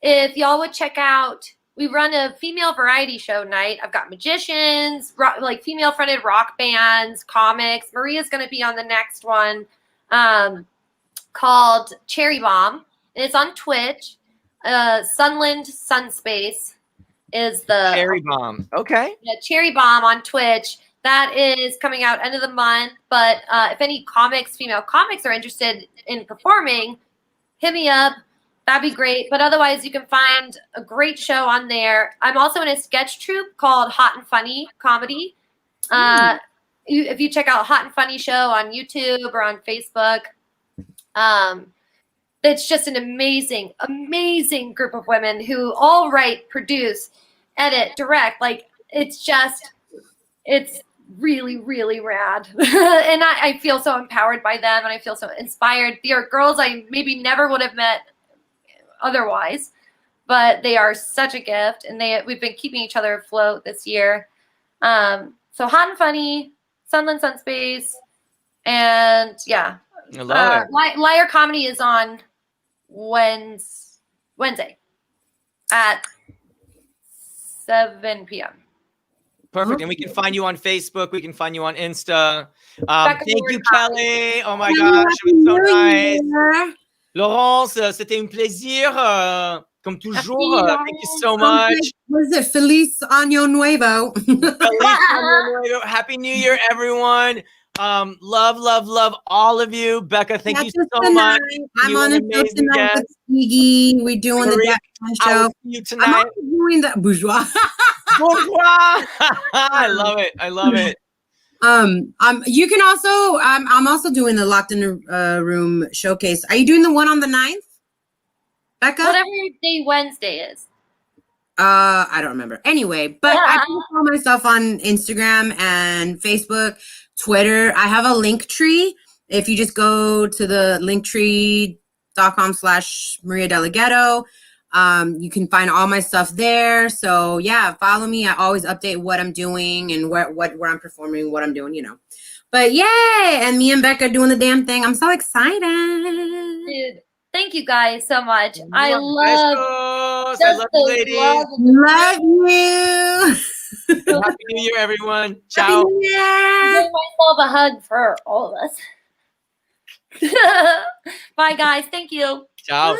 if y'all would check out we run a female variety show night. I've got magicians, like female-fronted rock bands, comics. Maria's going to be on the next one called Cherry Bomb. And it's on Twitch. Sunland Sunspace is the Cherry Bomb. Okay. Yeah, Cherry Bomb on Twitch. That is coming out end of the month. But if any female comics are interested in performing, hit me up. That'd be great. But otherwise, you can find a great show on there. I'm also in a sketch troupe called Hot and Funny Comedy. If you check out Hot and Funny Show on YouTube or on Facebook, it's just an amazing, amazing group of women who all write, produce, edit, direct. Like, it's really, really rad. And I feel so empowered by them, and I feel so inspired. They are girls I maybe never would have met otherwise, but they are such a gift, and we've been keeping each other afloat this year. So Hot and Funny, Sunland Sunspace, and yeah. I love it. Liar Comedy is on Wednesday at 7 p.m. Perfect. And we can find you on Facebook. We can find you on Insta. Thank you, Kelly. Oh my gosh, it was so nice. Laurence, c'était un plaisir. Comme toujours. Thank you so much. What is it? Feliz Año Nuevo. Feliz Año Nuevo. Happy New Year, everyone. Love all of you. Becca, thank you so much. I'm on a show tonight with Stiggy. We're doing the Death show. I will see you tonight. I'm also doing the bourgeois. Bourgeois. I love it. I love it. You can also, I'm also doing the Locked in the Room showcase. Are you doing the one on the 9th, Becca? Whatever day Wednesday is. I don't remember. Anyway, but I can follow myself on Instagram and Facebook, Twitter. I have a link tree. If you just go to the linktree.com/Maria Delgado, you can find all my stuff there. So yeah, follow me. I always update what I'm doing and where I'm performing, what I'm doing, you know. But yay! And me and Becca doing the damn thing. I'm so excited. Dude, thank you guys so much. I love you, ladies. Love you. Happy New Year, everyone. Ciao. Happy New Year. Give myself a hug for all of us. Bye, guys. Thank you. Ciao.